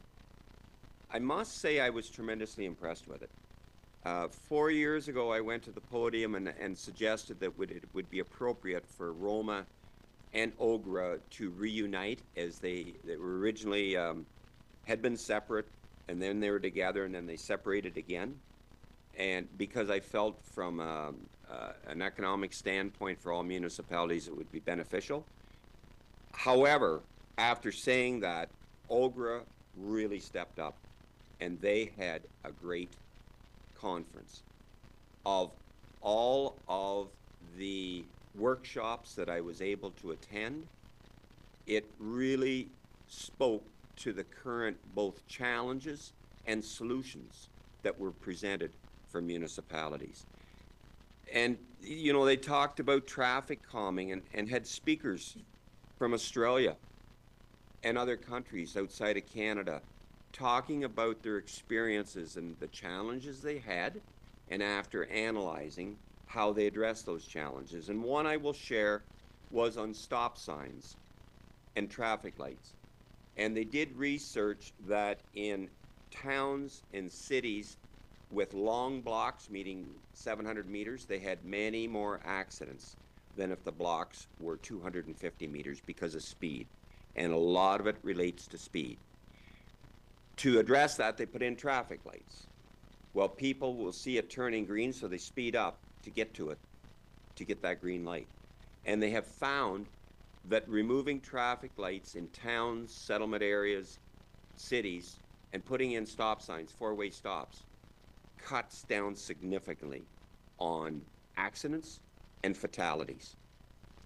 I must say I was tremendously impressed with it. 4 years ago, I went to the podium and suggested that it would be appropriate for Roma and OGRA to reunite, as they were originally had been separate, and then they were together, and then they separated again. And because I felt from an economic standpoint for all municipalities it would be beneficial. However, after saying that, OGRA really stepped up, and they had a great conference. Of all of the workshops that I was able to attend, it really spoke to the current both challenges and solutions that were presented for municipalities. And, you know, they talked about traffic calming and had speakers from Australia and other countries outside of Canada talking about their experiences and the challenges they had, and after analyzing how they addressed those challenges. And one I will share was on stop signs and traffic lights. And they did research that in towns and cities with long blocks, meaning 700 meters, they had many more accidents than if the blocks were 250 meters because of speed. And a lot of it relates to speed. To address that, they put in traffic lights. Well, people will see it turning green, so they speed up to get to it, to get that green light. And they have found that removing traffic lights in towns, settlement areas, cities, and putting in stop signs, four-way stops, cuts down significantly on accidents and fatalities.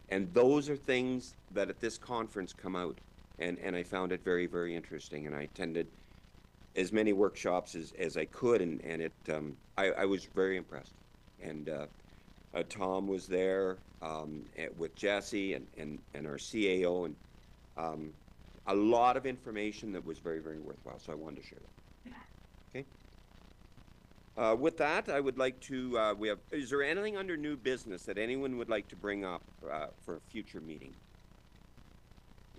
And those are things that at this conference come out. And I found it very, very interesting. And I attended as many workshops as I could, and I was very impressed. And Tom was there with Jesse and our CAO, and a lot of information that was very, very worthwhile, so I wanted to share that. Okay. With that, I would like to, is there anything under new business that anyone would like to bring up for a future meeting?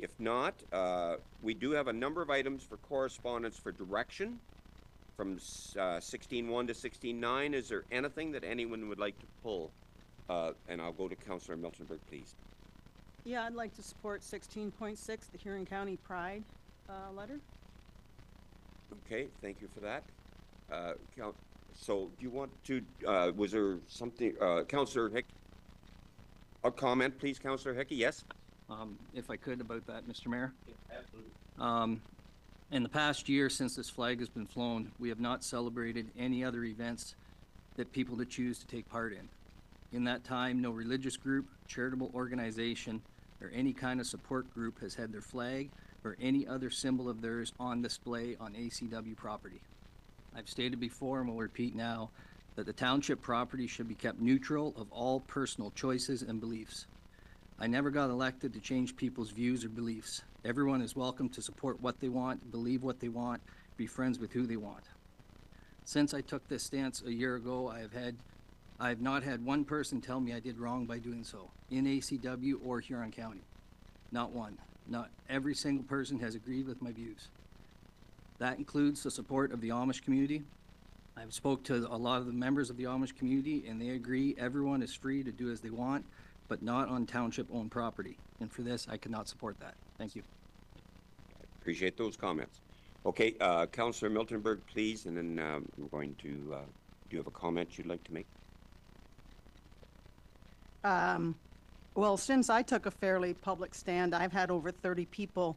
If not, we do have a number of items for correspondence for direction from 16.1 to 16.9. Is there anything that anyone would like to pull? And I'll go to Councillor Miltenberg, please. Yeah, I'd like to support 16.6, the Huron County Pride letter. Okay, thank you for that. So do you want to, was there something, Councillor Hick? A comment, please, Councillor Hickey, yes? If I could about that, Mr. Mayor. In the past year since this flag has been flown, we have not celebrated any other events that people to choose to take part in. In that time, no religious group, charitable organization, or any kind of support group has had their flag or any other symbol of theirs on display on ACW property. I've stated before and will repeat now that the township property should be kept neutral of all personal choices and beliefs. I never got elected to change people's views or beliefs. Everyone is welcome to support what they want, believe what they want, be friends with who they want. Since I took this stance a year ago, I have not had one person tell me I did wrong by doing so, in ACW or Huron County. Not one. Not every single person has agreed with my views. That includes the support of the Amish community. I've spoke to a lot of the members of the Amish community, and they agree everyone is free to do as they want, but not on township-owned property. And for this, I cannot support that. Thank you. Appreciate those comments. Okay, Councillor Miltenberg, please, and then we're going to, do you have a comment you'd like to make? Well, since I took a fairly public stand, I've had over 30 people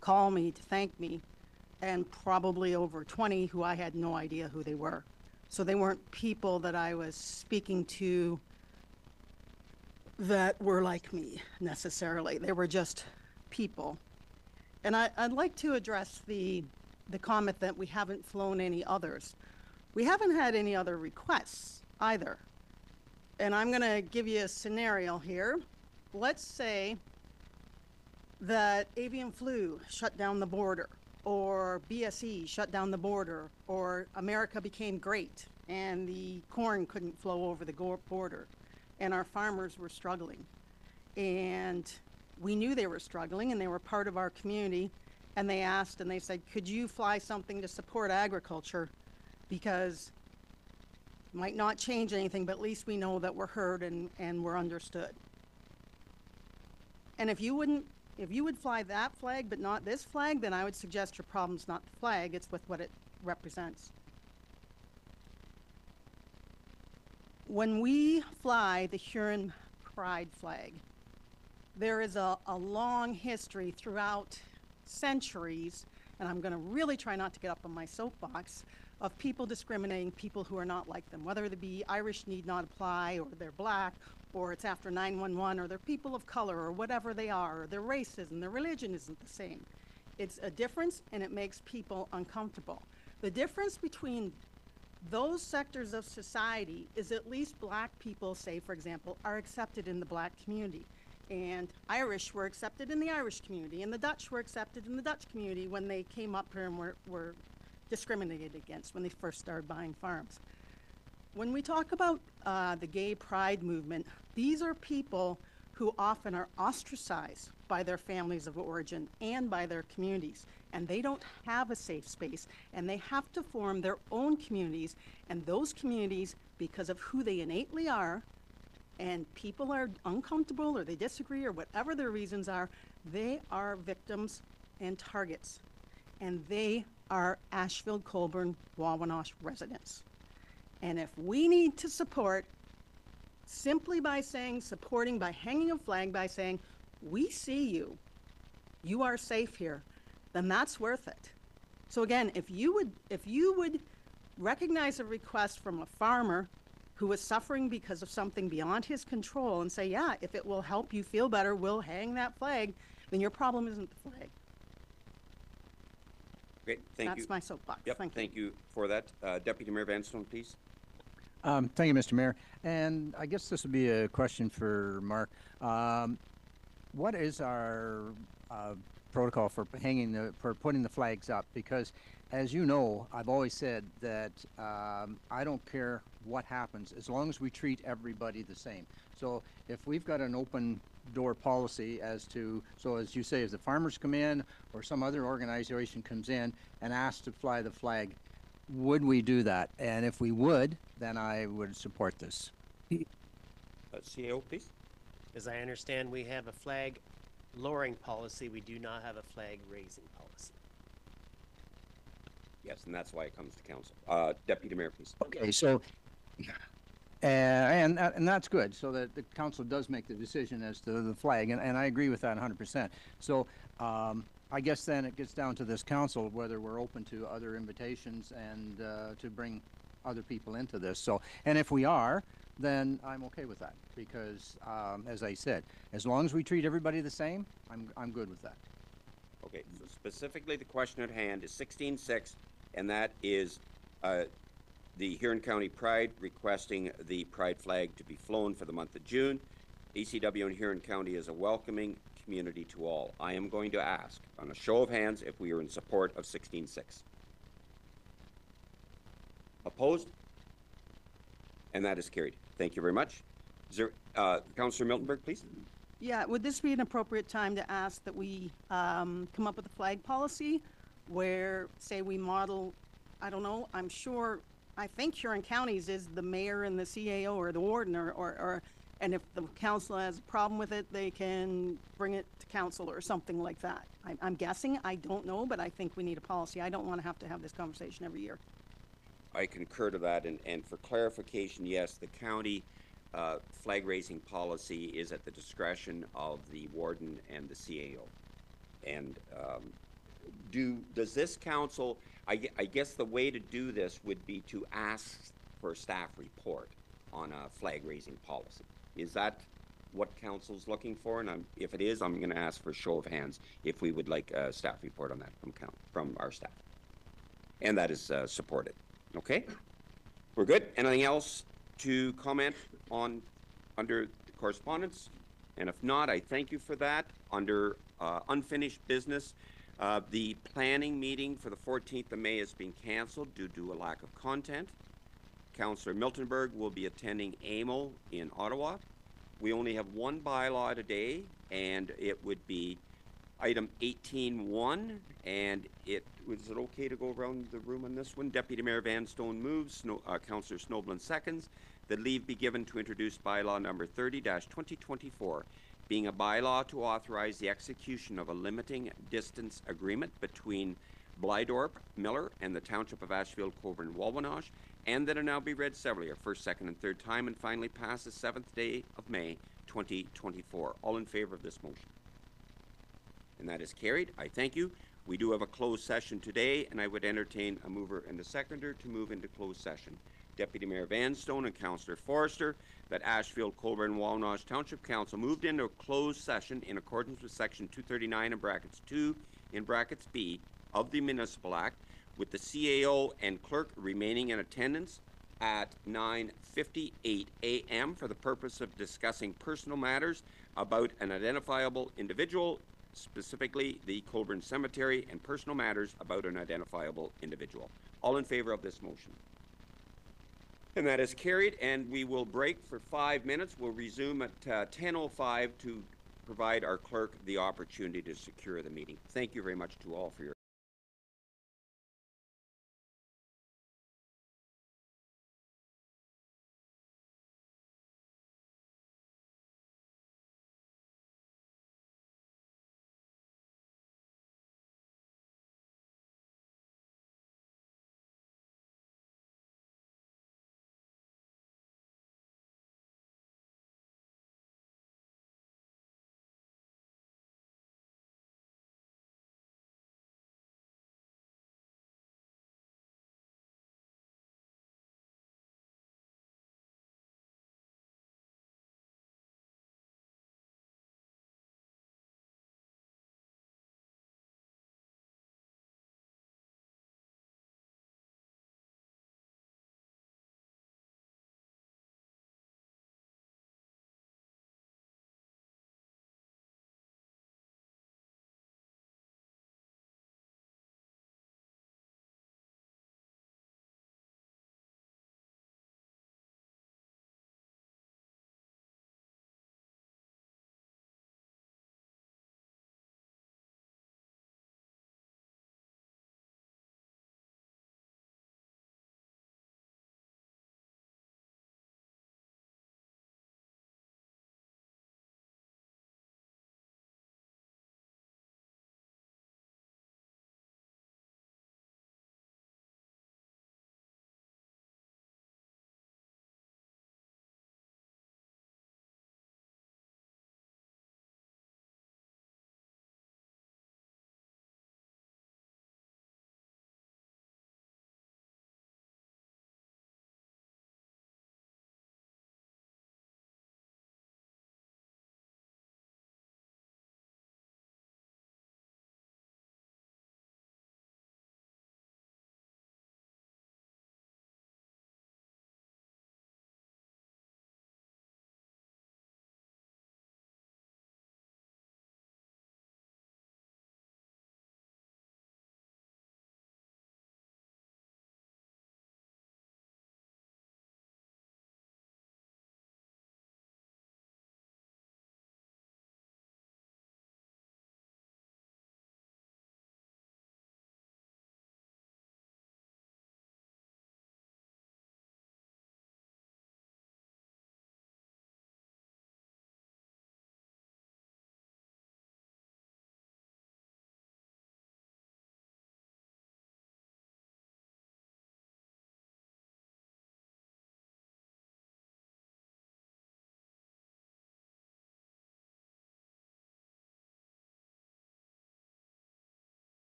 call me to thank me, and probably over 20 who I had no idea who they were. So they weren't people that I was speaking to that were like me necessarily. They were just people. And I'd like to address the comment that we haven't flown any others. We haven't had any other requests either. And I'm going to give you a scenario here. Let's say that avian flu shut down the border, or BSE shut down the border, or America became great and the corn couldn't flow over the border, and our farmers were struggling. And we knew they were struggling, and they were part of our community, and they asked and they said, could you fly something to support agriculture, because it might not change anything, but at least we know that we're heard and we're understood. And if you would fly that flag but not this flag, then I would suggest your problem's not the flag, it's with what it represents. When we fly the Huron Pride flag, there is a long history throughout centuries, and I'm going to really try not to get up on my soapbox, of people discriminating people who are not like them, whether they be Irish need not apply, or they're black, or it's after 9/11, or they're people of color, or whatever they are, or their racism, their religion isn't the same. It's a difference, and it makes people uncomfortable. The difference between those sectors of society is at least black people, say, for example, are accepted in the black community. And Irish were accepted in the Irish community, and the Dutch were accepted in the Dutch community when they came up here and were discriminated against when they first started buying farms. When we talk about the gay pride movement, these are people who often are ostracized by their families of origin and by their communities, and they don't have a safe space, and they have to form their own communities, and those communities, because of who they innately are, and people are uncomfortable or they disagree or whatever their reasons are, they are victims and targets, and they are Ashfield-Colborne-Wawanosh residents. And if we need to support simply by saying, supporting by hanging a flag, by saying, we see you, you are safe here, then that's worth it. So again, if you would recognize a request from a farmer who is suffering because of something beyond his control and say, yeah, if it will help you feel better, we'll hang that flag, then your problem isn't the flag. Great, thank you. That's my soapbox. Yep, thank you for that. Deputy Mayor Vanstone, please. Thank you, Mr. Mayor. And I guess this would be a question for Mark. What is our protocol for putting the flags up? Because, as you know, I've always said that I don't care what happens as long as we treat everybody the same. So if we've got an open door policy as you say, if the farmers come in or some other organization comes in and asks to fly the flag, would we do that? And if we would, then I would support this. CAO, please. As I understand, we have a flag lowering policy. We do not have a flag raising policy. Yes, and that's why it comes to council. Deputy Mayor, please. Okay, so, and that's good, so that the council does make the decision as to the flag, and I agree with that 100%. So, I guess then it gets down to this council, whether we're open to other invitations and to bring other people into this. So, and if we are, then I'm okay with that, because, as I said, as long as we treat everybody the same, I'm good with that. Okay, so specifically the question at hand is 16.6, and that is the Huron County Pride requesting the Pride flag to be flown for the month of June. ACW and Huron County is a welcoming community to all. I am going to ask, on a show of hands, if we are in support of 16.6. Opposed? And that is carried. Thank you very much. Is there, Councillor Miltenberg, please? Yeah, would this be an appropriate time to ask that we come up with a flag policy where, say, we model, I don't know, I think Huron County's is the mayor and the CAO or the warden and if the council has a problem with it, they can bring it to council or something like that. I'm guessing, I don't know, but I think we need a policy. I don't want to have this conversation every year. I concur to that, and for clarification, yes, the county flag raising policy is at the discretion of the warden and the CAO. And does this council, I guess the way to do this would be to ask for a staff report on a flag raising policy. Is that what council's looking for? And if it is, I'm going to ask for a show of hands if we would like a staff report on that from our staff. And that is supported. Okay, we're good. Anything else to comment on under correspondence? And if not, I thank you for that. Under unfinished business, the planning meeting for the 14th of May is being canceled due to a lack of content. Councillor Miltenberg will be attending AMO in Ottawa. We only have one bylaw today, and it would be item 18.1, and was it okay to go around the room on this one? Deputy Mayor Vanstone moves, Councillor Snowblin seconds, that leave be given to introduce bylaw number 30-2024, being a bylaw to authorize the execution of a limiting distance agreement between Blydorp, Miller, and the Township of Ashfield-Colborne-Wawanosh, and that it now be read severally, a first, second, and third time, and finally pass the 7th day of May, 2024. All in favor of this motion? And that is carried. I thank you. We do have a closed session today, and I would entertain a mover and a seconder to move into closed session. Deputy Mayor Vanstone and Councillor Forrester, that Ashfield-Colborne-Wawanosh Township Council moved into a closed session in accordance with Section 239 in brackets 2 in brackets B of the Municipal Act, with the CAO and clerk remaining in attendance at 9:58 a.m. for the purpose of discussing personal matters about an identifiable individual, specifically the Colborne Cemetery, and personal matters about an identifiable individual. All in favor of this motion? And that is carried, and we will break for 5 minutes. We'll resume at 10:05 to provide our clerk the opportunity to secure the meeting. Thank you very much to all for your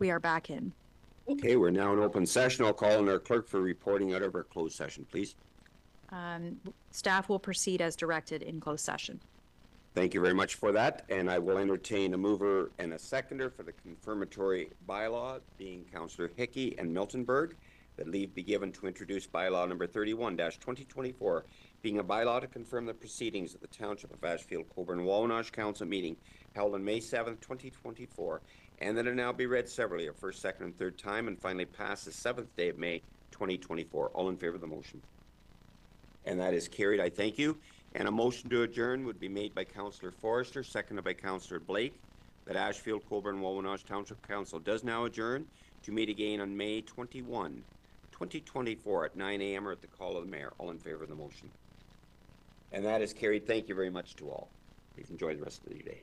We are back in. Okay, we're now in open session. I'll call on our clerk for reporting out of our closed session, please. Staff will proceed as directed in closed session. Thank you very much for that, and I will entertain a mover and a seconder for the confirmatory bylaw, being Councillor Hickey and Miltonberg, that leave be given to introduce bylaw number 31-2024, being a bylaw to confirm the proceedings of the Township of Ashfield-Colborne-Wawanosh Council meeting held on May 7th, 2024, and that it now be read severally a first, second, and third time, and finally pass the 7th day of May, 2024. All in favor of the motion? And that is carried. I thank you. And a motion to adjourn would be made by Councillor Forrester, seconded by Councillor Blake, that Ashfield-Colborne-Wawanosh Township Council does now adjourn to meet again on May 21, 2024 at 9 a.m. or at the call of the mayor. All in favor of the motion? And that is carried. Thank you very much to all. Please enjoy the rest of the day.